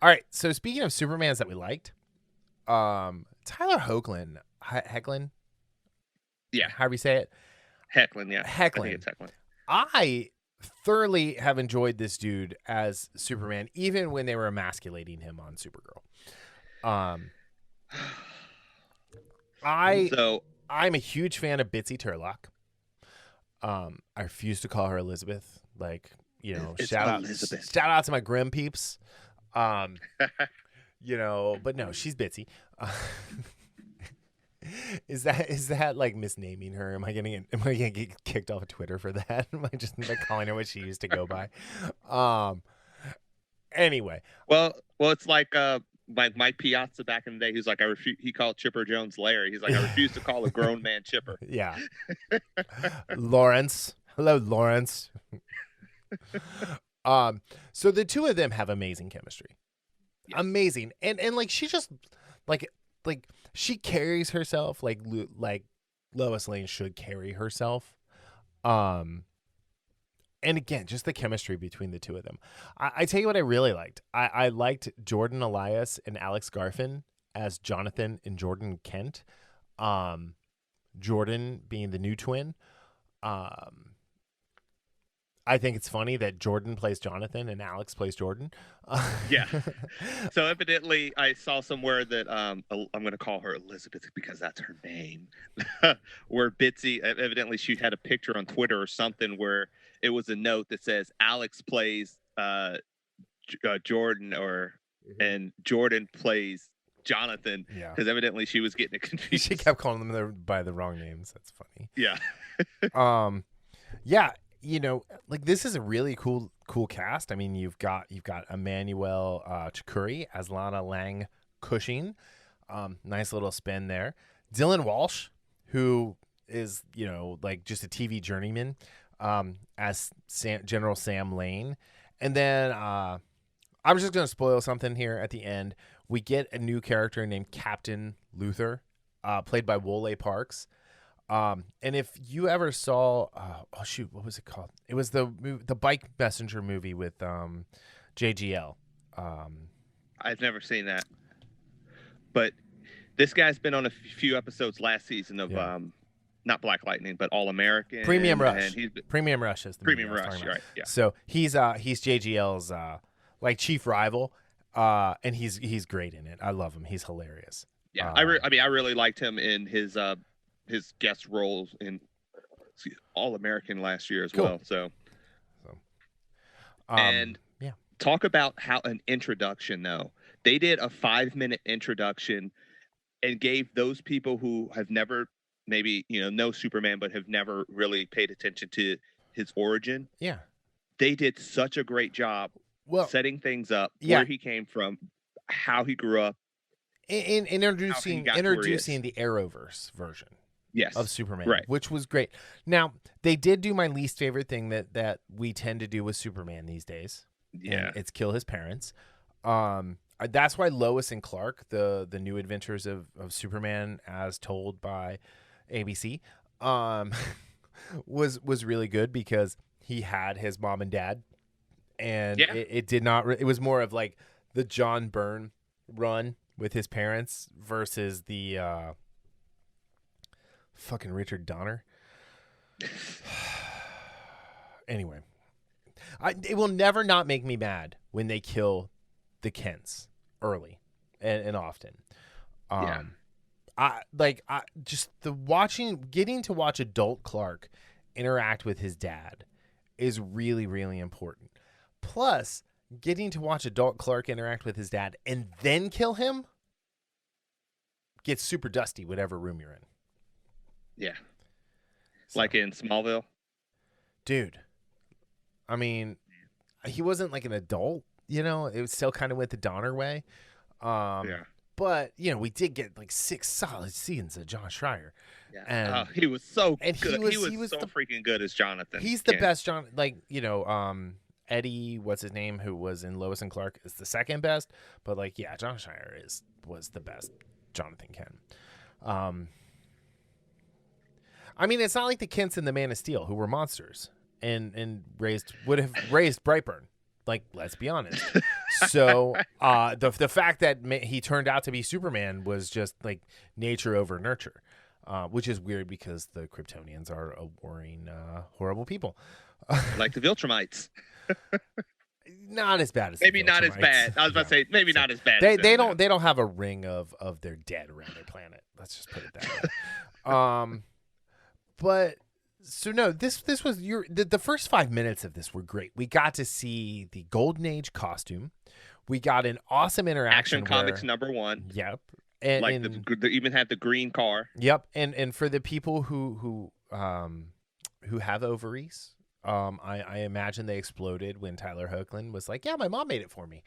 All right. So speaking of Supermans that we liked, Tyler Hoechlin, Hecklin, Yeah. however you say it. Hecklin, yeah. Hecklin. I think it's Hecklin. I thoroughly have enjoyed this dude as Superman, even when they were emasculating him on Supergirl. I'm a huge fan of Bitsy Turlock. I refuse to call her Elizabeth. Like, you know, It's shout Elizabeth. out to my Grimm peeps. You know, but no, she's Bitsy. Is that like misnaming her? Am I gonna get kicked off of Twitter for that? Am I just like calling her what she used to go by? Anyway. Well, it's like Mike Piazza back in the day. He's like, he called Chipper Jones Larry. He's like, I refuse to call a grown man Chipper. Yeah. Lawrence. Hello, Lawrence. So the two of them have amazing chemistry. Yes. Amazing. And like she just like she carries herself like Lois Lane should carry herself. And again, just the chemistry between the two of them. I tell you what I really liked. I liked Jordan Elias and Alex Garfin as Jonathan and Jordan Kent. Jordan being the new twin. I think it's funny that Jordan plays Jonathan and Alex plays Jordan. Yeah. So evidently I saw somewhere that I'm going to call her Elizabeth because that's her name. Where Bitsy, evidently she had a picture on Twitter or something where it was a note that says Alex plays Jordan and Jordan plays Jonathan. Yeah. Because evidently she was getting it confused. She kept calling them by the wrong names. That's funny. Yeah. Yeah. You know, like this is a really cool cast. I mean, you've got Emmanuel Chikuri as Lana Lang Cushing. Nice little spin there. Dylan Walsh, who is, you know, like just a TV journeyman, as General Sam Lane. And then I'm just going to spoil something here at the end. We get a new character named Captain Luthor, played by Wole Parks. And if you ever saw, what was it called? It was the Bike Messenger movie with JGL. I've never seen that, but this guy's been on a few episodes last season of not Black Lightning, but All American, Premium Rush. Premium Rush is the Premium Rush, right? Yeah. So he's JGL's like chief rival, and he's great in it. I love him. He's hilarious. Yeah, I really liked him in his guest roles in All American last year as well. So and talk about how an introduction though. They did a 5-minute introduction and gave those people who have never maybe, know Superman but have never really paid attention to his origin. Yeah. They did such a great job setting things up, where he came from, how he grew up. In introducing the Arrowverse version. Yes. Of Superman, right. Which was great. Now, they did do my least favorite thing that we tend to do with Superman these days. Yeah. It's kill his parents. That's why Lois and Clark, the new adventures of Superman as told by ABC, was really good because he had his mom and dad, and it did not. It was more of like the John Byrne run with his parents versus the fucking Richard Donner. Anyway, it will never not make me mad when they kill the Kents early and often. Getting to watch adult Clark interact with his dad is really, really important. Plus, getting to watch adult Clark interact with his dad and then kill him gets super dusty, whatever room you're in. Yeah. So, like in Smallville? Dude. I mean, he wasn't like an adult, it was still kind of went the Donner way. But, we did get like 6 solid seasons of John Schreier. Yeah. And he was so good. He was so freaking good as Jonathan. He's the best Eddie, what's his name, who was in Lois and Clark, is the second best. But John Schreier was the best Jonathan Kent. I mean, it's not like the Kents in the Man of Steel, who were monsters and would have raised Brightburn, Like, let's be honest. So the fact that he turned out to be Superman was just like nature over nurture, which is weird because the Kryptonians are a warring, horrible people. Like the Viltrumites. Not as bad as maybe not as bad. I was about to say maybe not as bad. They don't have a ring of their dead around their planet. Let's just put it that way. But so no, this was the first 5 minutes of this were great. We got to see the Golden Age costume. We got an awesome interaction. Action Comics #1. Yep. And they even had the green car. Yep. And for the people who have ovaries, I imagine they exploded when Tyler Hoechlin was like, "Yeah, my mom made it for me."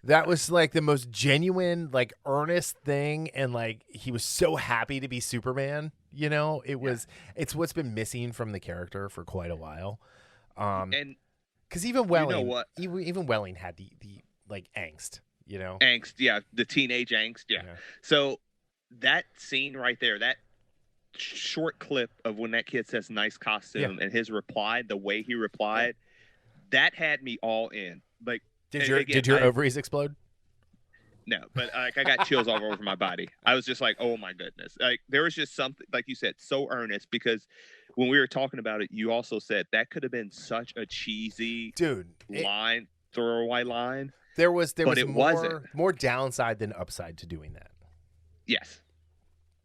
That was like the most genuine, like earnest thing, and like he was so happy to be Superman. It's what's been missing from the character for quite a while. And because even Welling, even Welling had the like angst, angst, yeah, the teenage angst, yeah. So that scene right there, that short clip of when that kid says "nice costume" and his reply, the way he replied, that had me all in. Like, did your ovaries explode? No, but I got chills all over my body. I was just like, oh my goodness. Like, there was just something, like you said, so earnest, because when we were talking about it, you also said that could have been such a cheesy throwaway line. There was more downside than upside to doing that. Yes.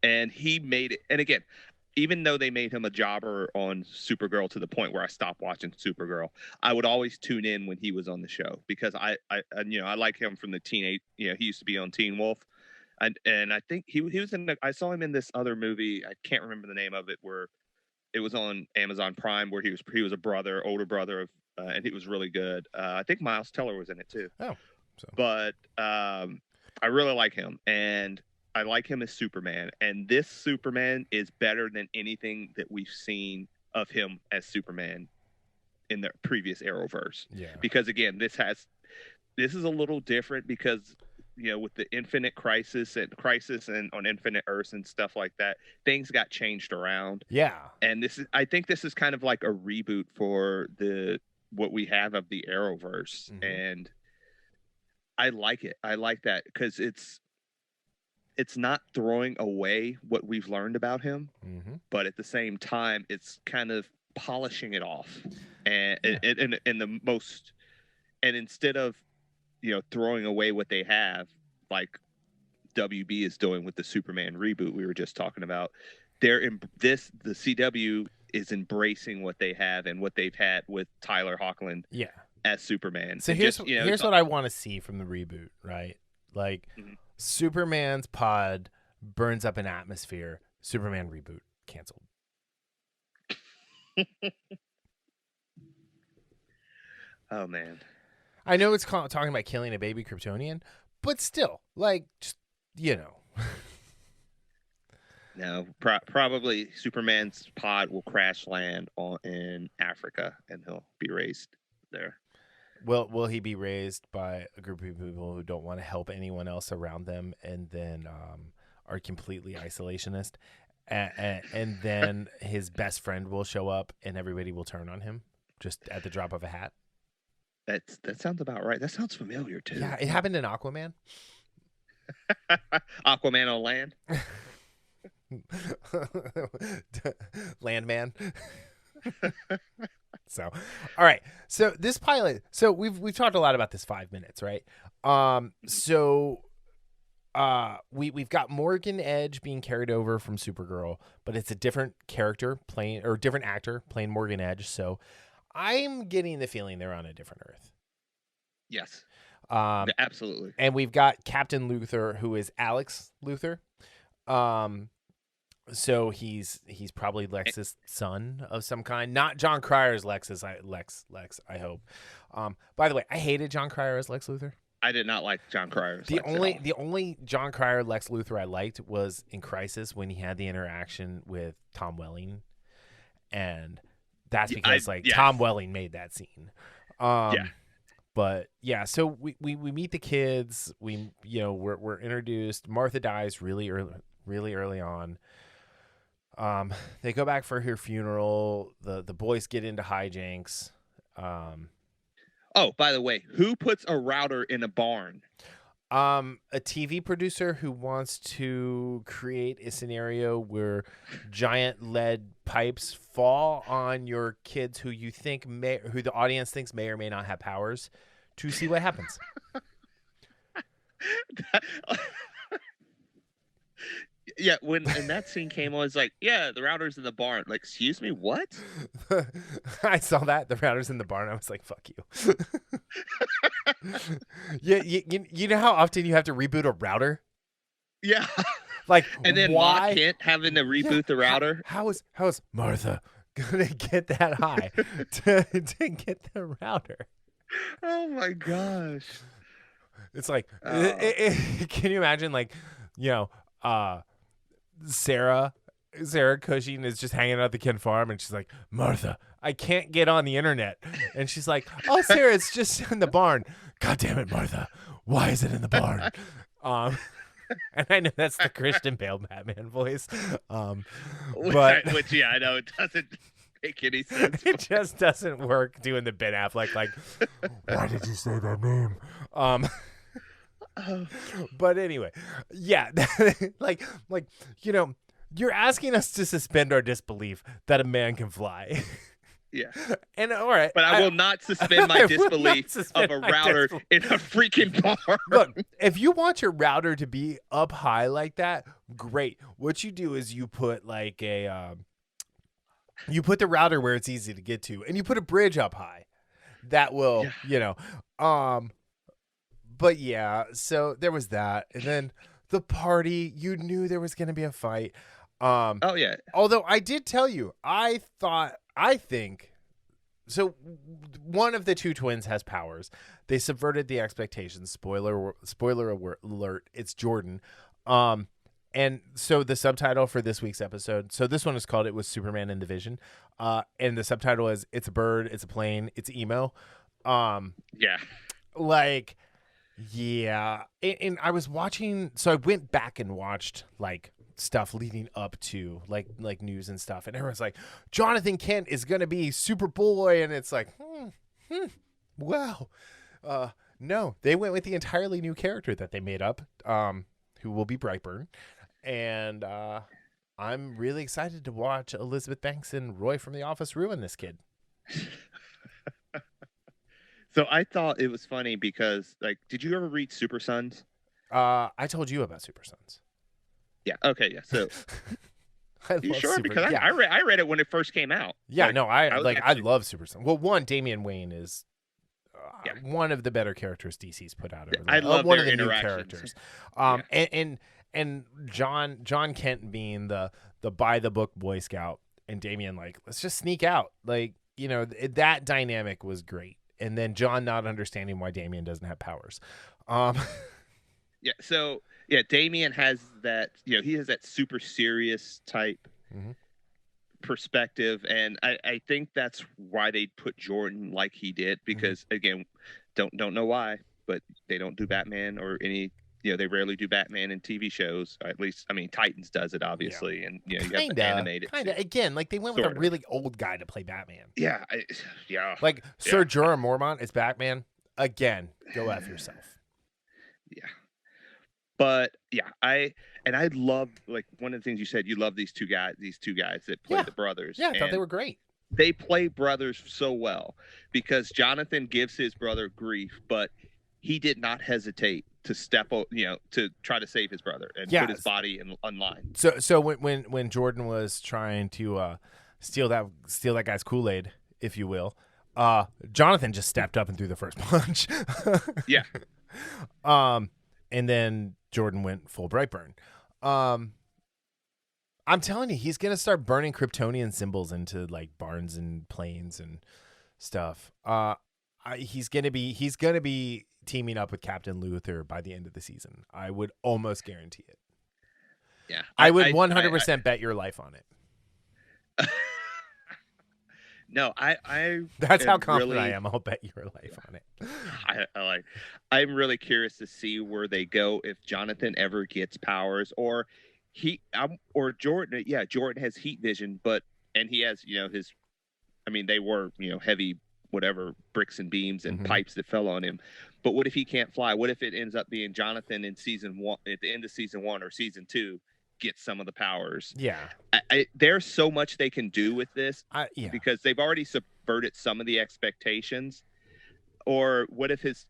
And he made it. And again, even though they made him a jobber on Supergirl to the point where I stopped watching Supergirl, I would always tune in when he was on the show because I like him from the teenage. He used to be on Teen Wolf, and I think he was in. I saw him in this other movie. I can't remember the name of it. Where it was on Amazon Prime, where he was a older brother of, and it was really good. I think Miles Teller was in it too. Oh, but I really like him, and I like him as Superman, and this Superman is better than anything that we've seen of him as Superman in the previous Arrowverse. Yeah. Because again, this is a little different because with the Infinite Crisis and on Infinite Earths and stuff like that, things got changed around. Yeah. And I think this is kind of like a reboot for what we have of the Arrowverse, and I like it. I like that because it's not throwing away what we've learned about him, but at the same time, it's kind of polishing it off, and instead of throwing away what they have, like WB is doing with the Superman reboot we were just talking about, the CW is embracing what they have and what they've had with Tyler Hoechlin, as Superman. So here's what I want to see from the reboot, right? Like. Superman's pod burns up an atmosphere. Superman reboot canceled. Oh man, I know it's talking about killing a baby Kryptonian, but still, like, just, No, probably Superman's pod will crash land in Africa, and he'll be raised there. Will he be raised by a group of people who don't want to help anyone else around them, and then are completely isolationist, and then his best friend will show up, and everybody will turn on him just at the drop of a hat? That sounds about right. That sounds familiar too. Yeah, it happened in Aquaman. Aquaman on land. Landman. So, all right. So this pilot. So we've talked a lot about this 5 minutes, right? We've got Morgan Edge being carried over from Supergirl, but it's a different character playing, or different actor playing Morgan Edge. So I'm getting the feeling they're on a different Earth. Yes. Absolutely. And we've got Captain Luthor, who is Alex Luthor. So he's probably Lex's son of some kind, not John Cryer's Lex, I hope. By the way, I hated John Cryer as Lex Luthor. I did not like John Cryer's Lex. The only John Cryer Lex Luthor I liked was in Crisis when he had the interaction with Tom Welling, and that's because Tom Welling made that scene. But yeah, so we meet the kids. We're introduced. Martha dies really early on. They go back for her funeral. The boys get into hijinks. Oh, by the way, who puts a router in a barn? A TV producer who wants to create a scenario where giant lead pipes fall on your kids who who the audience thinks may or may not have powers, to see what happens. Yeah, when and that scene came on, it's like, yeah, the router's in the barn. Like, excuse me, what? I saw that, the router's in the barn. I was like, fuck you. Yeah, you know how often you have to reboot a router? Yeah. Like, And then why? Ma Kent having to reboot the router. How is Martha gonna get that high to get the router? Oh my gosh. It's like, can you imagine, like, Sarah Cushing is just hanging out at the Kent farm, and she's like, Martha, I can't get on the internet. And she's like, oh, Sarah, it's just in the barn. God damn it, Martha. Why is it in the barn? And I know that's the Christian Bale Batman voice. But which, yeah, I know it doesn't make any sense. It just doesn't work doing the Ben Affleck, like, why did you say that name? But anyway, yeah, like, you're asking us to suspend our disbelief that a man can fly. Yeah. And all right. But I will not suspend my disbelief of a router in a freaking barn. Look, if you want your router to be up high like that, great. What you do is you put like you put the router where it's easy to get to, and you put a bridge up high. That will, but yeah, so there was that. And then the party, you knew there was going to be a fight. Oh yeah. Although I did tell you, I think so. One of the two twins has powers. They subverted the expectations. Spoiler alert. It's Jordan. And so the subtitle for this week's episode. So this one is called "It Was Superman in the Vision." And the subtitle is "It's a bird. It's a plane. It's emo." Yeah. Like, yeah. And I was watching. So I went back and watched like stuff leading up to like news and stuff, and everyone's like, Jonathan Kent is gonna be Superboy, and it's like, wow. No, they went with the entirely new character that they made up, who will be Brightburn, and I'm really excited to watch Elizabeth Banks and Roy from The Office ruin this kid. So I thought it was funny because, like, did you ever read Super Sons? I told you about Super Sons. Yeah. Okay. Yeah. So, you sure? Because I read it when it first came out. Yeah. Like, no. I love Super Sons. Well, one, Damian Wayne is one of the better characters DC's put out. I love one their of the new interactions. characters. And John Kent being the by the book Boy Scout, and Damian like, let's just sneak out. Like, that dynamic was great. And then John not understanding why Damian doesn't have powers. Yeah. So yeah, Damian has that. He has that super serious type perspective, and I think that's why they put Jordan like he did. Because again, don't know why, but they don't do Batman or any. They rarely do Batman in TV shows. At least, I mean, Titans does it obviously, and you have to animate it. Kinda. Again, like they went with a really old guy to play Batman. Yeah. Like Sir Jorah Mormont is Batman. Again, go F yourself. Yeah. But yeah, I love, like, one of the things you said, you love these two guys that play the brothers. Yeah, I thought they were great. They play brothers so well because Jonathan gives his brother grief, but he did not hesitate to step, to try to save his brother and put his body on line. So when Jordan was trying to steal that guy's Kool-Aid, if you will, Jonathan just stepped up and threw the first punch. Yeah. And then Jordan went full Brightburn. I'm telling you, he's gonna start burning Kryptonian symbols into like barns and planes and stuff. He's gonna be teaming up with Captain Luthor by the end of the season. I would almost guarantee it. Yeah, I would 100% bet your life on it. No, That's how confident I am. I'll bet your life on it. I'm really curious to see where they go if Jonathan ever gets powers, or Jordan. Yeah, Jordan has heat vision, and he has his. I mean, they were heavy whatever bricks and beams and Mhm. pipes that fell on him. But what if he can't fly? What if it ends up being Jonathan in season 1, at the end of season 1 or season 2, gets some of the powers? Yeah. There's so much they can do with this Yeah. because they've already subverted some of the expectations. Or what if his,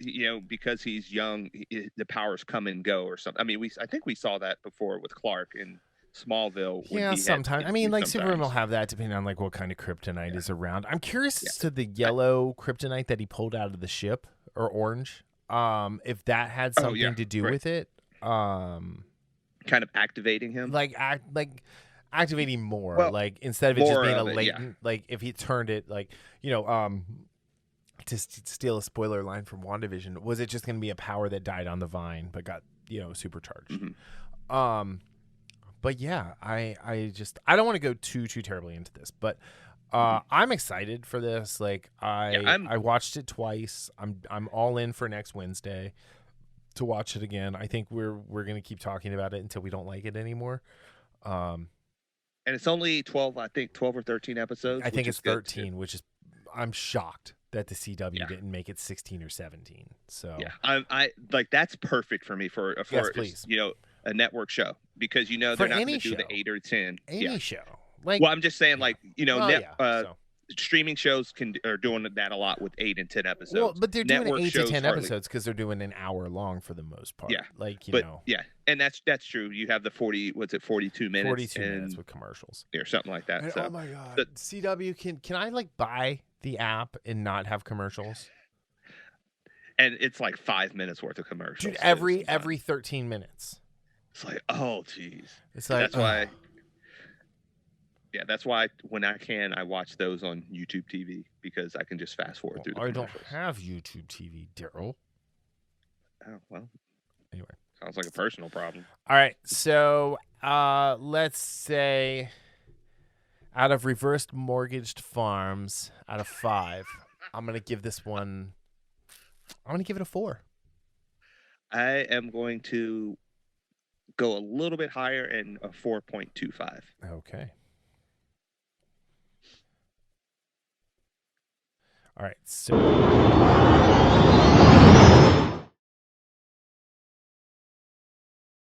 because he's young, the powers come and go or something? I mean, I think we saw that before with Clark in Smallville. Yeah, sometimes. I mean, like Superman will have that depending on like what kind of kryptonite is around. I'm curious as to the yellow kryptonite that he pulled out of the ship, or orange. If that had something to do with it. Kind of activating him, like activating more. Like instead of it just being a latent, like if he turned it, like to steal a spoiler line from WandaVision, was it just going to be a power that died on the vine but got supercharged? Mm-hmm. But yeah, I don't want to go too terribly into this, but I'm excited for this. Like I watched it twice. I'm all in for next Wednesday to watch it again. I think we're gonna keep talking about it until we don't like it anymore. And it's only 12 or 13 episodes. I think it's 13, which is, I'm shocked that the CW didn't make it 16 or 17. So yeah, I like, that's perfect for me for please. A network show, because they're not going to do the 8 or 10 show. Like, well, I'm just saying, like, streaming shows are doing that a lot with 8 and 10 episodes. Well, but they're doing 8 to 10 episodes because they're doing an hour long for the most part. Yeah, like yeah, and that's true. You have the 42 minutes, 42 minutes with commercials or something like that. And, so, oh my god, CW, can I like buy the app and not have commercials? And it's like 5 minutes worth of commercials. Dude, every 13 minutes. It's like, oh geez. It's like, that's why. Yeah, that's why when I can, I watch those on YouTube TV, because I can just fast forward through the commercials. I don't have YouTube TV, Daryl. Oh, well. Anyway. Sounds like a personal problem. All right, so let's say out of reversed mortgaged farms, out of 5, I'm going to give this one, I'm going to give it a 4. I am going to go a little bit higher and a 4.25. Okay. All right, so